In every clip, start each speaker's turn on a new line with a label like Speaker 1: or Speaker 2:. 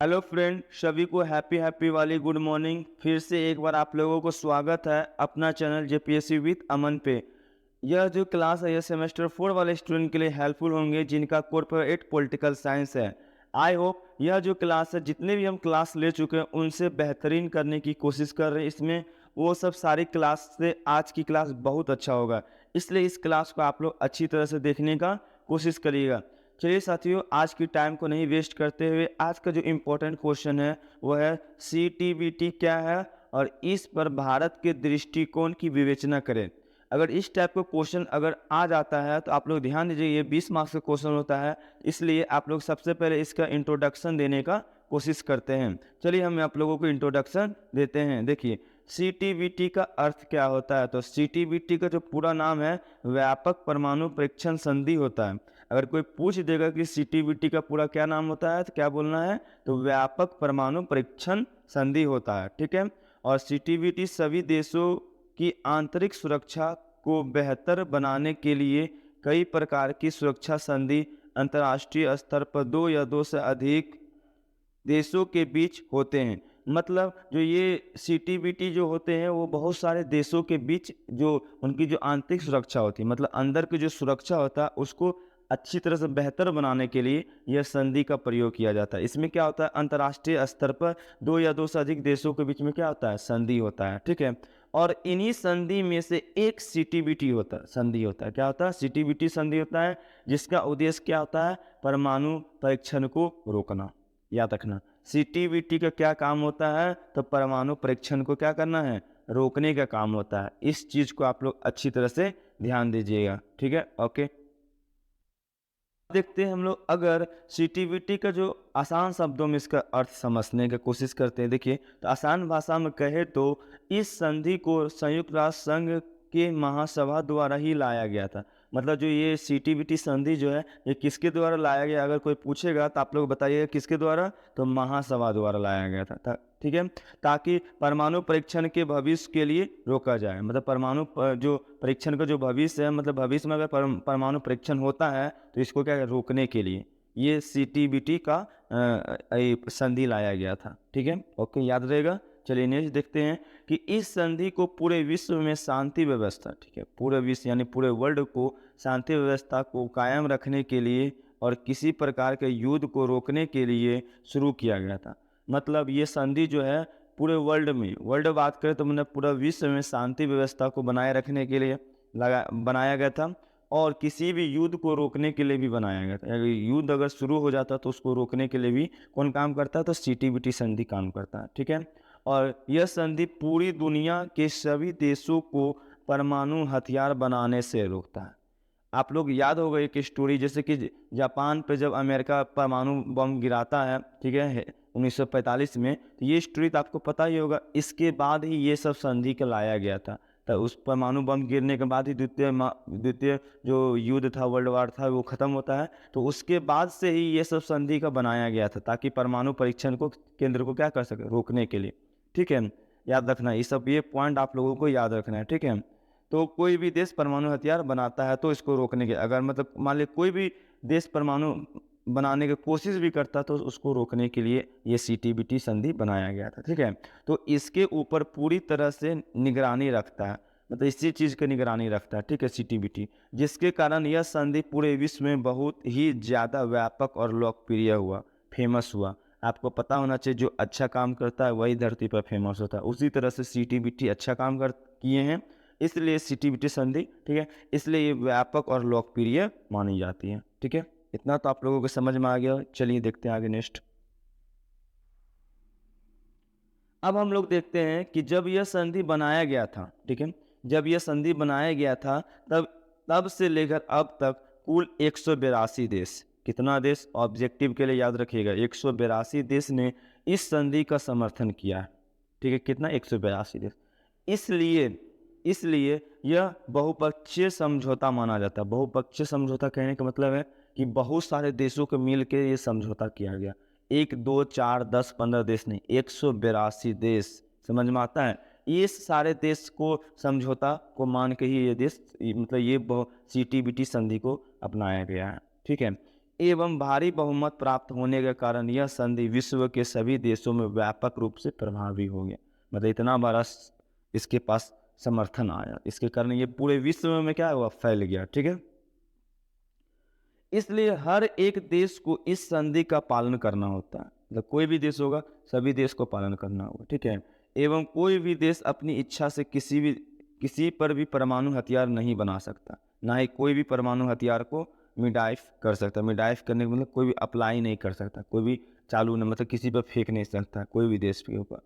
Speaker 1: Hello friend, सभी को happy happy वाली गुड मॉर्निंग। फिर से एक बार आप लोगों को स्वागत है अपना चैनल जेपीएससी विद अमन पे। यह जो क्लास है यह सेमेस्टर 4 वाले स्टूडेंट के लिए हेल्पफुल होंगे जिनका कॉर्पोरेट पॉलिटिकल साइंस है। आई होप यह जो क्लास है जितने भी हम क्लास ले चुके हैं उनसे बेहतरीन करने की कोशिश कर रहे हैं। इसमें वो सब सारी क्लास से आज की क्लास बहुत अच्छा होगा, इसलिए इस क्लास को आप लोग अच्छी तरह से देखने का कोशिश करिएगा। चलिए साथियों, आज की टाइम को नहीं वेस्ट करते हुए आज का जो इम्पोर्टेंट क्वेश्चन है वो है सीटीबीटी क्या है और इस पर भारत के दृष्टिकोण की विवेचना करें। अगर इस टाइप का क्वेश्चन अगर आ जाता है तो आप लोग ध्यान दीजिए, ये 20 मार्क्स का क्वेश्चन होता है, इसलिए आप लोग सबसे पहले इसका इंट्रोडक्शन देने का कोशिश करते हैं। चलिए हम आप लोगों को इंट्रोडक्शन देते हैं। देखिए सीटीबीटी का अर्थ क्या होता है, तो सीटीबीटी का जो पूरा नाम है व्यापक परमाणु परीक्षण संधि होता है। अगर कोई पूछ देगा कि सीटीबीटी का पूरा क्या नाम होता है तो क्या बोलना है, तो व्यापक परमाणु परीक्षण संधि होता है। ठीक है। और सीटीबीटी सभी देशों की आंतरिक सुरक्षा को बेहतर बनाने के लिए कई प्रकार की सुरक्षा संधि अंतर्राष्ट्रीय स्तर पर दो या दो से अधिक देशों के बीच होते हैं। मतलब जो ये सीटीबीटी जो होते हैं वो बहुत सारे देशों के बीच जो उनकी जो आंतरिक सुरक्षा होती है, मतलब अंदर की जो सुरक्षा होता है उसको अच्छी तरह से बेहतर बनाने के लिए यह संधि का प्रयोग किया जाता है। इसमें क्या होता है, अंतर्राष्ट्रीय स्तर पर दो या दो से अधिक देशों के बीच में क्या होता है, संधि होता है। ठीक है। और इन्हीं संधि में से एक सीटीबीटी होता है, संधि होता है। क्या होता है, सीटीबीटी संधि होता है, जिसका उद्देश्य क्या होता है, परमाणु परीक्षण को रोकना। याद रखना, सीटीबीटी का क्या काम होता है, तो परमाणु परीक्षण को क्या करना है, रोकने का काम होता है। इस चीज को आप लोग अच्छी तरह से ध्यान दीजिएगा। ठीक है, ओके। देखते हैं हम लोग, अगर सीटीबीटी का जो आसान शब्दों में इसका अर्थ समझने की कोशिश करते हैं। देखिए, तो आसान भाषा में कहे तो इस संधि को संयुक्त राष्ट्र संघ के महासभा द्वारा ही लाया गया था। मतलब जो ये सीटीबीटी संधि जो है ये किसके द्वारा लाया गया, अगर कोई पूछेगा तो आप लोग बताइएगा किसके द्वारा, तो महासभा द्वारा लाया गया था। ठीक है। ताकि परमाणु परीक्षण के भविष्य के लिए रोका जाए। मतलब जो परीक्षण का जो भविष्य है, मतलब भविष्य में अगर परमाणु परीक्षण होता है तो इसको क्या रोकने के लिए ये सीटीबीटी का संधि लाया गया था। ठीक है, ओके, याद रहेगा। चलिए नेक्स्ट देखते हैं कि इस संधि को पूरे विश्व में शांति व्यवस्था, ठीक है, पूरे विश्व यानी पूरे वर्ल्ड को शांति व्यवस्था को कायम रखने के लिए और किसी प्रकार के युद्ध को रोकने के लिए शुरू किया गया था। मतलब ये संधि जो है पूरे वर्ल्ड बात करें तो मतलब पूरा विश्व में शांति व्यवस्था को बनाए रखने के लिए बनाया गया था और किसी भी युद्ध को रोकने के लिए भी बनाया गया था। अगर युद्ध अगर शुरू हो जाता तो उसको रोकने के लिए भी कौन काम करता है, तो सीटीबीटी संधि काम करता है। ठीक है। और यह संधि पूरी दुनिया के सभी देशों को परमाणु हथियार बनाने से रोकता है। आप लोग याद होगा एक स्टोरी, जैसे कि जापान पे जब अमेरिका परमाणु बम गिराता है, ठीक है, 1945 में, तो ये स्टोरी तो आपको पता ही होगा। इसके बाद ही ये सब संधि के लाया गया था। तो उस परमाणु बम गिरने के बाद ही द्वितीय जो युद्ध था, वर्ल्ड वार था, वो खत्म होता है। तो उसके बाद से ही ये सब संधि का बनाया गया था ताकि परमाणु परीक्षण को केंद्र को क्या कर सके, रोकने के लिए। ठीक है, याद रखना ये पॉइंट आप लोगों को याद रखना है। ठीक है। तो कोई भी देश परमाणु हथियार बनाता है तो इसको रोकने के, अगर मतलब मान लीजिए कोई भी देश परमाणु बनाने की कोशिश भी करता तो उसको रोकने के लिए ये सीटीबीटी संधि बनाया गया था। ठीक है। तो इसके ऊपर पूरी तरह से निगरानी रखता है, मतलब इसी चीज़ की निगरानी रखता है। ठीक है, सीटीबीटी, जिसके कारण यह संधि पूरे विश्व में बहुत ही ज़्यादा व्यापक और लोकप्रिय हुआ, फेमस हुआ। आपको पता होना चाहिए जो अच्छा काम करता है वही धरती पर फेमस होता है। उसी तरह से सीटीबीटी अच्छा काम कर किए हैं, इसलिए सीटीबीटी संधि, ठीक है, इसलिए ये व्यापक और लोकप्रिय मानी जाती है। ठीक है, इतना तो आप लोगों को समझ में आ गया। चलिए देखते हैं आगे नेक्स्ट। अब हम लोग देखते हैं कि जब यह संधि बनाया गया था, ठीक है, जब यह संधि बनाया गया था तब तब से लेकर अब तक कुल 182 देश, कितना देश, ऑब्जेक्टिव के लिए याद रखिएगा, 182 देश ने इस संधि का समर्थन किया है। ठीक है, कितना, 182 देश। इसलिए इसलिए यह बहुपक्षीय समझौता माना जाता है। बहुपक्षीय समझौता कहने का मतलब है कि बहुत सारे देशों को मिल के ये समझौता किया गया। एक दो चार 10 15 देश नहीं, 182 देश। समझ में आता है, ये सारे देश को समझौता को मान के ही ये देश मतलब ये सीटीबीटी संधि को अपनाया गया है। ठीक है। एवं भारी बहुमत प्राप्त होने के कारण यह संधि विश्व के सभी देशों में व्यापक रूप से प्रभावी हो गया। मतलब इतना बड़ा इसके पास समर्थन आया, इसके कारण ये पूरे विश्व में क्या हुआ, फैल गया। ठीक है, इसलिए हर एक देश को इस संधि का पालन करना होता है। मतलब कोई भी देश होगा, सभी देश को पालन करना होगा। ठीक है, एवं कोई भी देश अपनी इच्छा से किसी पर भी परमाणु हथियार नहीं बना सकता, ना ही कोई भी परमाणु हथियार को मिडाइफ कर सकता। मिडाइफ करने का मतलब कोई भी अप्लाई नहीं कर सकता, कोई भी चालू नहीं, मतलब किसी पर फेंक नहीं सकता कोई भी देश के ऊपर।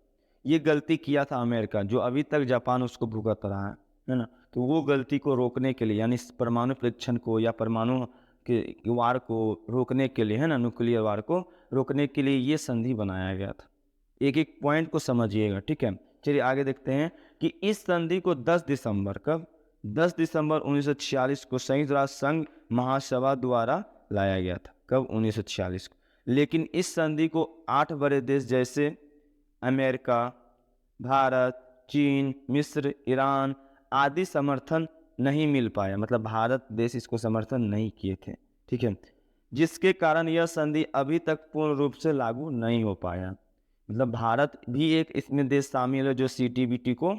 Speaker 1: ये गलती किया था अमेरिका, जो अभी तक जापान उसको भुगत रहा है ना। तो वो गलती को रोकने के लिए, यानी परमाणु परीक्षण को या परमाणु के वार को रोकने के लिए, है ना, न्यूक्लियर वार को रोकने के लिए ये संधि बनाया गया था। एक एक पॉइंट को समझिएगा। ठीक है, चलिए आगे देखते हैं कि इस संधि को 10 दिसंबर कब 10 दिसंबर 1946 को संयुक्त राष्ट्र संघ महासभा द्वारा लाया गया था। कब? 1946 को। लेकिन इस संधि को 8 बड़े देश जैसे अमेरिका, भारत, चीन, मिस्र, ईरान आदि समर्थन नहीं मिल पाया। मतलब भारत देश इसको समर्थन नहीं किए थे। ठीक है, जिसके कारण यह संधि अभी तक पूर्ण रूप से लागू नहीं हो पाया। मतलब भारत भी एक इसमें देश शामिल है जो CTBT को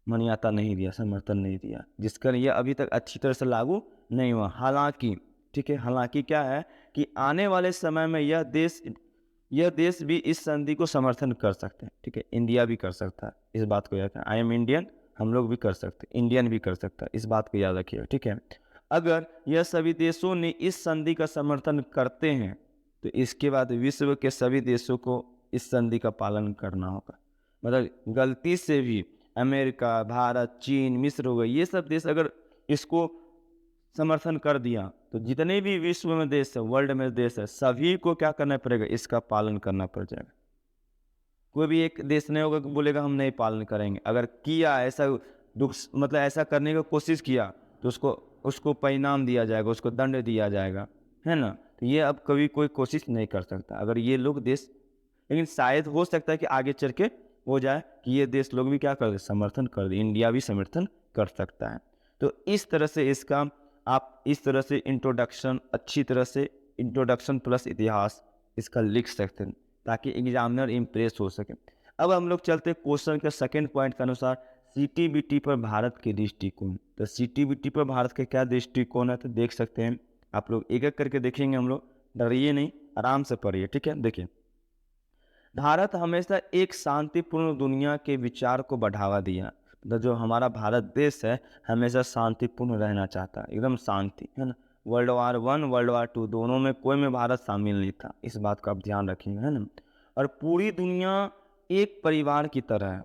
Speaker 1: मान्यता नहीं दिया, समर्थन नहीं दिया, जिस कारण यह अभी तक अच्छी तरह से लागू नहीं हुआ। हालांकि, ठीक है, हालांकि क्या है कि आने वाले समय में यह देश भी इस संधि को समर्थन कर सकते हैं। ठीक है, इंडिया भी कर सकता है, इस बात को याद रखें। आई एम इंडियन, हम लोग भी कर सकते हैं, इंडियन भी कर सकता है, इस बात को याद रखिएगा। ठीक है, अगर यह सभी देशों ने इस संधि का समर्थन करते हैं तो इसके बाद विश्व के सभी देशों को इस संधि का पालन करना होगा। मतलब गलती से भी अमेरिका, भारत, चीन, मिस्र हो गए, ये सब देश अगर इसको समर्थन कर दिया तो जितने भी विश्व में देश है, वर्ल्ड में देश है, सभी को क्या करना पड़ेगा, इसका पालन करना पड़ जाएगा। कोई भी एक देश नहीं होगा कि बोलेगा हम नहीं पालन करेंगे। अगर किया ऐसा दुख, मतलब ऐसा करने की कोशिश किया तो उसको परिणाम दिया जाएगा, उसको दंड दिया जाएगा, है ना। तो ये अब कभी कोई कोशिश नहीं कर सकता अगर ये लोग देश, लेकिन शायद हो सकता है कि आगे चल के हो जाए कि ये देश लोग भी क्या कर दे, समर्थन कर दे, इंडिया भी समर्थन कर सकता है। तो इस तरह से इसका आप इस तरह से इंट्रोडक्शन, अच्छी तरह से इंट्रोडक्शन प्लस इतिहास इसका लिख सकते हैं ताकि एग्जामिनर इम्प्रेस हो सके। अब हम लोग चलते हैं क्वेश्चन के सेकंड पॉइंट के अनुसार CTBT पर भारत के दृष्टिकोण। तो CTBT पर भारत के क्या दृष्टिकोण है, तो देख सकते हैं आप लोग, एक एक करके देखेंगे हम लोग, डरिए नहीं, आराम से पढ़िए। ठीक है, देखिए, भारत हमेशा एक शांतिपूर्ण दुनिया के विचार को बढ़ावा दिया। मतलब जो हमारा भारत देश है हमेशा शांतिपूर्ण रहना चाहता है, एकदम शांति, है ना। World War I, World War II दोनों में कोई में भारत शामिल नहीं था, इस बात का आप ध्यान रखेंगे, है ना। और पूरी दुनिया एक परिवार की तरह है,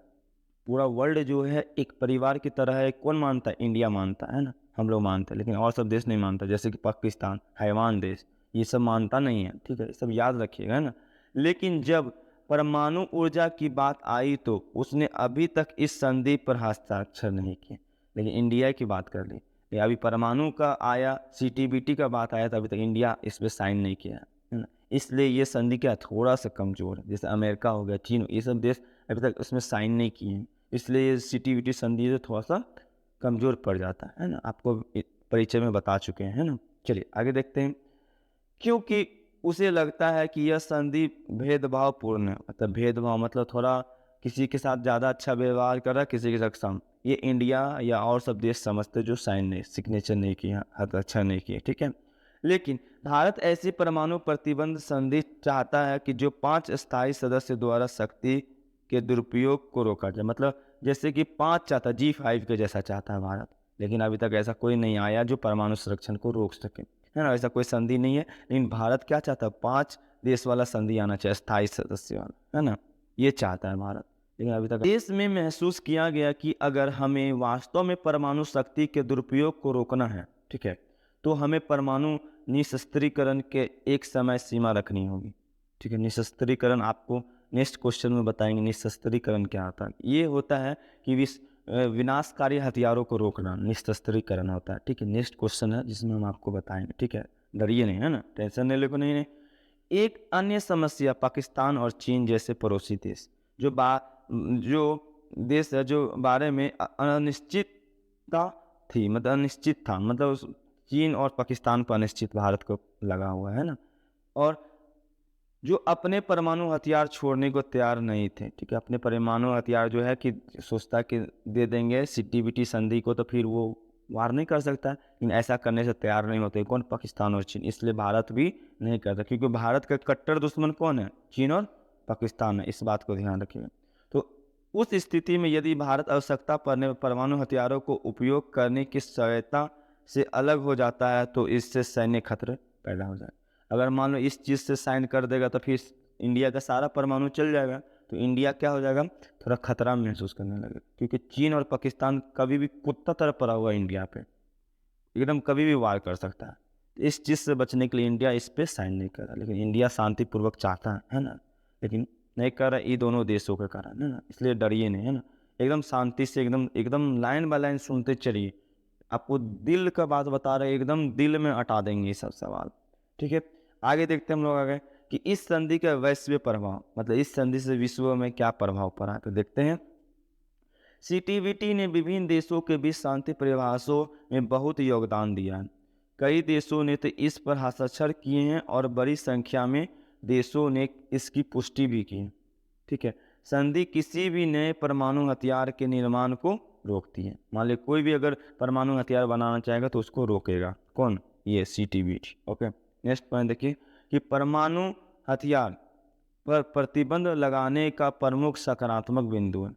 Speaker 1: पूरा वर्ल्ड जो है एक परिवार की तरह है। कौन मानता है? इंडिया मानता है ना, हम लोग मानते हैं, लेकिन और सब देश नहीं मानता, जैसे कि पाकिस्तान, हैवान देश, ये सब मानता नहीं है। ठीक है, ये सब याद रखिएगा, है ना। लेकिन जब परमाणु ऊर्जा की बात आई तो उसने अभी तक इस संधि पर हस्ताक्षर नहीं किए। लेकिन इंडिया की बात कर ली, या अभी परमाणु का आया, CTBT का बात आया तो अभी तक इंडिया इस पर साइन नहीं किया है ना। इसलिए ये संधि क्या थोड़ा सा कमजोर है। जैसे अमेरिका हो गया, चीन, ये सब देश अभी तक उसमें साइन नहीं किए हैं, इसलिए ये CTBT संधि से थोड़ा सा कमजोर पड़ जाता है ना। आपको परिचय में बता चुके हैं, है ना। चलिए आगे देखते हैं। क्योंकि उसे लगता है कि यह संधि भेदभावपूर्ण है। मतलब भेदभाव मतलब थोड़ा किसी के साथ ज़्यादा अच्छा व्यवहार कर रहा है, किसी के साथ कम। ये इंडिया या और सब देश समझते जो साइन नहीं, सिग्नेचर नहीं किया, हस्ताक्षर नहीं किए। ठीक है, लेकिन भारत ऐसी परमाणु प्रतिबंध संधि चाहता है कि जो 5 स्थायी सदस्य द्वारा शक्ति के दुरुपयोग को रोका जाए। मतलब जैसे कि 5 चाहता, G5 के जैसा चाहता है भारत, लेकिन अभी तक ऐसा कोई नहीं आया जो परमाणु संरक्षण को रोक सके, है ना। ऐसा कोई संधि नहीं है, लेकिन भारत क्या चाहता है, 5 देश वाला संधि आना चाहिए, स्थायी सदस्य वाला, है ना, ये चाहता है भारत। लेकिन अभी तक देश में महसूस किया गया कि अगर हमें वास्तव में परमाणु शक्ति के दुरुपयोग को रोकना है, ठीक है, तो हमें परमाणु निशस्त्रीकरण के एक समय सीमा रखनी होगी। ठीक है, निशस्त्रीकरण आपको नेक्स्ट क्वेश्चन में बताएंगे। निशस्त्रीकरण क्या होता है? ये होता है कि विनाशकारी हथियारों को रोकना निशस्त्रीकरण होता है। ठीक है, नेक्स्ट क्वेश्चन है जिसमें हम आपको बताएंगे। ठीक है, डरिए नहीं, है ना, टेंशन नहीं लेको, नहीं। एक अन्य समस्या पाकिस्तान और चीन जैसे पड़ोसी देश जो देश है जो बारे में अनिश्चितता थी, मतलब अनिश्चित था, मतलब चीन और पाकिस्तान पर अनिश्चित भारत को लगा हुआ है ना। और जो अपने परमाणु हथियार छोड़ने को तैयार नहीं थे, ठीक है, अपने परमाणु हथियार जो है कि सोचता कि दे देंगे सीटीबीटी संधि को तो फिर वो वार नहीं कर सकता, लेकिन ऐसा करने से तैयार नहीं होते कौन, पाकिस्तान और चीन। इसलिए भारत भी नहीं करता, क्योंकि भारत का कट्टर दुश्मन कौन है, चीन और पाकिस्तान है। इस बात को ध्यान रखिएगा। तो उस स्थिति में यदि भारत आवश्यकता पड़ने पर परमाणु हथियारों को उपयोग करने की सहायता से अलग हो जाता है तो इससे सैन्य खतरे पैदा हो जाए। अगर मान लो इस चीज़ से साइन कर देगा तो फिर इंडिया का सारा परमाणु चल जाएगा, तो इंडिया क्या हो जाएगा, थोड़ा खतरा महसूस करने लगेगा, क्योंकि चीन और पाकिस्तान कभी भी कुत्ता तरह पड़ा हुआ इंडिया पे, एकदम कभी भी वार कर सकता है। तो इस चीज़ से बचने के लिए इंडिया इस पर साइन नहीं कर रहा, लेकिन इंडिया शांतिपूर्वक चाहता है ना, लेकिन नहीं कर रहा, ये दोनों देशों के कारण है ना। इसलिए डरिए नहीं, है ना, एकदम शांति से एकदम एकदम लाइन बाय लाइन सुनते चलिए। आपको दिल का बात बता रहे, एकदम दिल में अटा देंगे ये सब सवाल, ठीक है। आगे देखते हम लोग आगे कि इस संधि का वैश्विक प्रभाव, मतलब इस संधि से विश्व में क्या प्रभाव पड़ा है, तो देखते हैं। सीटीबीटी ने विभिन्न देशों के बीच शांति प्रयासों में बहुत योगदान दिया है। कई देशों ने तो इस पर हस्ताक्षर किए हैं और बड़ी संख्या में देशों ने इसकी पुष्टि भी की है, ठीक है। संधि किसी भी नए परमाणु हथियार के निर्माण को रोकती है। मान ली कोई भी अगर परमाणु हथियार बनाना चाहेगा तो उसको रोकेगा कौन, ये सीटीबीटी। ओके, नेक्स्ट पॉइंट देखिए कि परमाणु हथियार पर प्रतिबंध लगाने का प्रमुख सकारात्मक बिंदु है।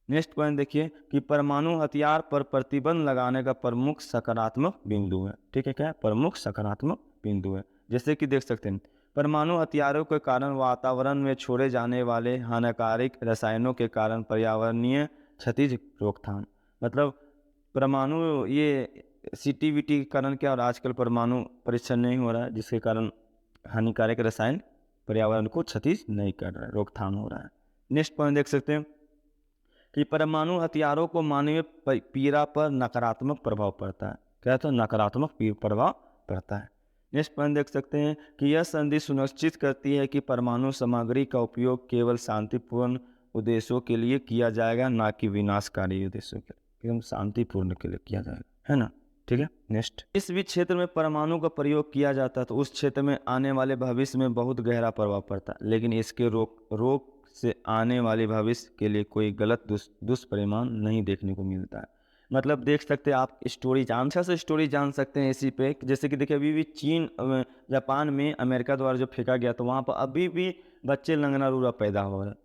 Speaker 1: नेक्स्ट पॉइंट देखिए कि परमाणु हथियार पर प्रतिबंध लगाने का प्रमुख सकारात्मक बिंदु है, ठीक है, क्या है, प्रमुख सकारात्मक बिंदु है। जैसे कि देख सकते हैं परमाणु हथियारों के कारण वातावरण में छोड़े जाने वाले हानिकारक रसायनों के कारण पर्यावरणीय क्षति रोकथाम, मतलब परमाणु ये सीटीबीटी के कारण क्या, और आजकल परमाणु परीक्षण नहीं हो रहा है, जिसके कारण हानिकारक रसायन पर्यावरण को क्षति नहीं कर रहा है, रोकथाम हो रहा है। नेक्स्ट पॉइंट देख सकते हैं कि परमाणु हथियारों को मानवीय पीड़ा पर नकारात्मक प्रभाव पड़ता है। क्या, तो नकारात्मक प्रभाव पड़ता है। नेक्स्ट पॉइंट देख सकते हैं कि यह संधि सुनिश्चित करती है कि परमाणु सामग्री का उपयोग केवल शांतिपूर्ण उद्देश्यों के लिए किया जाएगा, ना कि विनाशकारी उद्देश्यों के लिए, एकदम शांतिपूर्ण के लिए किया जाएगा, है ना, ठीक है। नेक्स्ट, इस भी क्षेत्र में परमाणु का प्रयोग किया जाता है तो उस क्षेत्र में आने वाले भविष्य में बहुत गहरा प्रभाव पड़ता है, लेकिन इसके रोक से आने वाले भविष्य के लिए कोई गलत दुष्परिणाम नहीं देखने को मिलता है। मतलब देख सकते हैं आप स्टोरी अच्छा से स्टोरी जान सकते हैं इसी पे, जैसे कि देखिए अभी भी चीन जापान में अमेरिका द्वारा जो फेंका गया तो वहाँ पर अभी भी बच्चे लंगड़ा रूरा पैदा हो रहा है।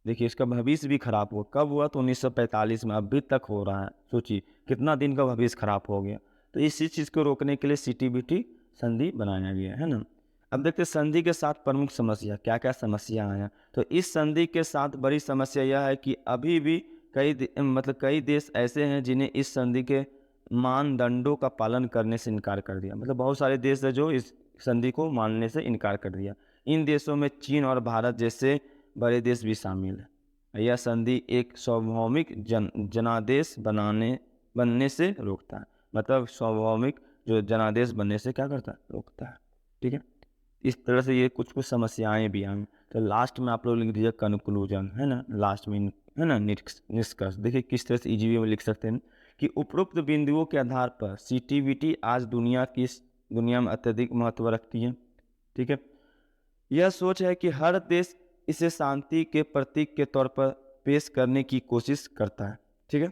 Speaker 1: देखिए इसका भविष्य भी खराब हुआ, कब हुआ, तो 1945 में, अभी तक हो रहा है। सोचिए कितना दिन का भविष्य खराब हो गया। तो इसी चीज़ को रोकने के लिए सीटीबीटी संधि बनाया गया है ना। अब देखते संधि के साथ प्रमुख समस्या क्या क्या समस्या है। तो इस संधि के साथ बड़ी समस्या यह है कि अभी भी कई देश ऐसे हैं जिन्हें इस संधि के मानदंडों का पालन करने से इनकार कर दिया। मतलब बहुत सारे देश है जो इस संधि को मानने से इनकार कर दिया। इन देशों में चीन और भारत जैसे बड़े देश भी शामिल है। यह संधि एक सार्वभौमिक जनादेश बनने से रोकता है। मतलब सार्वभौमिक जो जनादेश बनने से क्या करता है, रोकता है, ठीक है। इस तरह से ये कुछ समस्याएं भी हैं। तो लास्ट में आप लोग लिख दीजिए कंक्लूजन, है ना, लास्ट में, है ना, निष्कर्ष। देखिए किस तरह से इजी वे में लिख सकते हैं कि उपरोक्त बिंदुओं के आधार पर सीटीबीटी आज दुनिया में अत्यधिक महत्व रखती है, ठीक है। यह सोच है कि हर देश इसे शांति के प्रतीक के तौर पर पेश करने की कोशिश करता है, ठीक है।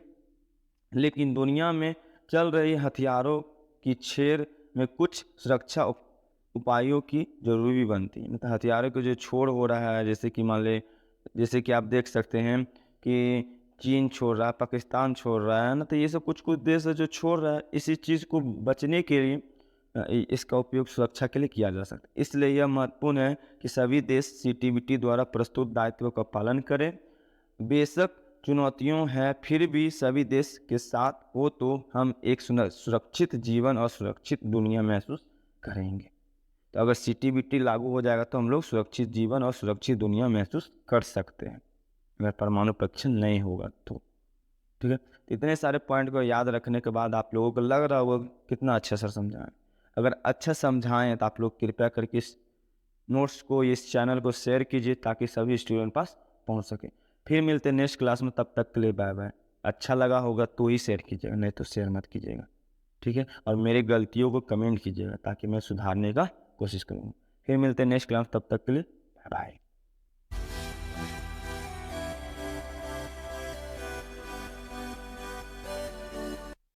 Speaker 1: लेकिन दुनिया में चल रही हथियारों की छेड़ में कुछ सुरक्षा उपायों की जरूरी भी बनती है। मतलब हथियारों को जो छोड़ हो रहा है, जैसे कि मान ले, जैसे कि आप देख सकते हैं कि चीन छोड़ रहा है, पाकिस्तान छोड़ रहा है ना, तो ये सब कुछ देश है जो छोड़ रहा है। इसी चीज़ को बचने के लिए इसका उपयोग सुरक्षा के लिए किया जा सकता है। इसलिए यह महत्वपूर्ण है कि सभी देश सीटीबीटी द्वारा प्रस्तुत दायित्वों का पालन करें। बेशक चुनौतियों हैं, फिर भी सभी देश के साथ हो तो हम एक सुरक्षित जीवन और सुरक्षित दुनिया महसूस करेंगे। तो अगर सीटीबीटी लागू हो जाएगा तो हम लोग सुरक्षित जीवन और सुरक्षित दुनिया महसूस कर सकते हैं, अगर परमाणु परीक्षण नहीं होगा तो, ठीक है। इतने सारे पॉइंट को याद रखने के बाद आप लोगों को लग रहा होगा कितना अच्छा सर समझाएं। अगर अच्छा समझाएं तो आप लोग कृपया करके इस नोट्स को, इस चैनल को शेयर कीजिए ताकि सभी स्टूडेंट पास पहुंच सके। फिर मिलते हैं नेक्स्ट क्लास में, तब तक के लिए बाय बाय। अच्छा लगा होगा तो ही शेयर कीजिएगा, नहीं तो शेयर मत कीजिएगा। ठीक है, और मेरी गलतियों को कमेंट कीजिएगा ताकि मैं सुधारने का कोशिश करूँगा। फिर मिलते हैं नेक्स्ट क्लास, तब तक के लिए बाय बाय।